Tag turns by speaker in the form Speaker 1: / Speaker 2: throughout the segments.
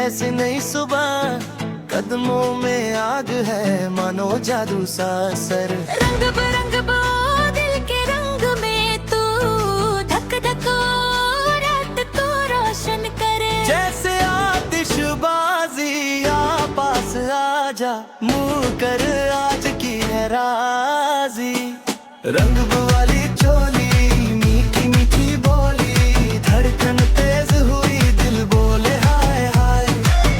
Speaker 1: जैसे नई सुबह, कदमों में आग है मानो जादू सा असर।
Speaker 2: रंग बिरंग दिल के रंग में तू धक धक रात को रोशन करे।
Speaker 1: जैसे आतिशबाजी आ पास आजा, मुँह कर आज की है राजी। रंग वाली चोली मीठी मीठी बोली, धड़कन तेज हुई दिल बोले हाय हाय।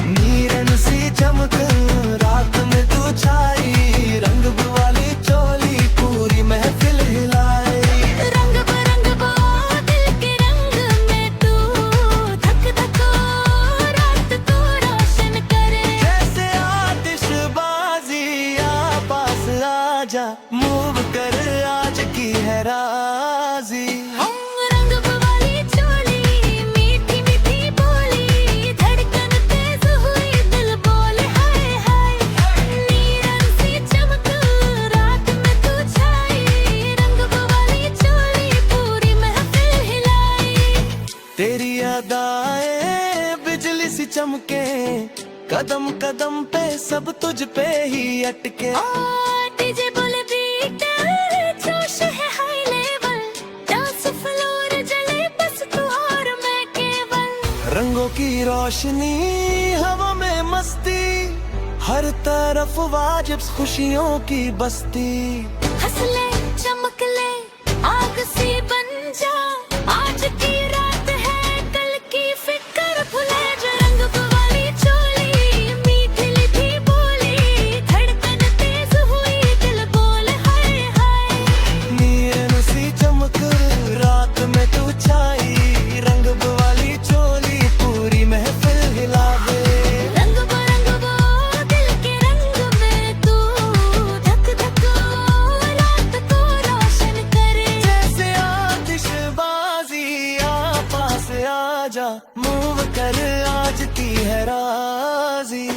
Speaker 1: नीरन सी चमक रात में तू छाई, रंग वाली चोली पूरी महफिल हिलाई।
Speaker 2: रंग बिरंग दिल के रंग में तू धक धक रात को रोशन करे।
Speaker 1: जैसे आतिशबाजी आ पास आजा, मूव कर आज की है राजी।
Speaker 2: रंग वाली चोली मीठी मीठी बोली, धड़कन तेज हुई दिल बोले हाय हाय। नीरन सी चमक रात में तू छाई, रंग वाली चोली पूरी महफिल हिलाई।
Speaker 1: तेरी अदाएं बिजली सी चमके, कदम कदम पे सब तुझ पे ही अटके।
Speaker 2: डीजे बोले बीट जोश है हाई लेवल, डांस फ्लोर जले बस तू और मैं केवल।
Speaker 1: रंगों की रोशनी हवा में मस्ती, हर तरफ वाजिब खुशियों की बस्ती।
Speaker 2: हंस ले चमक ले आग सी बन जा, आज की रात है कल की फिक्र भुले जा। रंग वाली चोली मीठी मीठी बोली, धड़कन तेज हुई दिल बोले हाय हाय।
Speaker 1: नीरन सी चमक रात में तू छाई, रंग वाली चोली पूरी महफिल हिलावे।
Speaker 2: रंग बिरंग दिल के रंग में तू धक धक रात को रोशन करे।
Speaker 1: जैसे आतिशबाजी आ पास आजा, मूव कर आज की है राजी।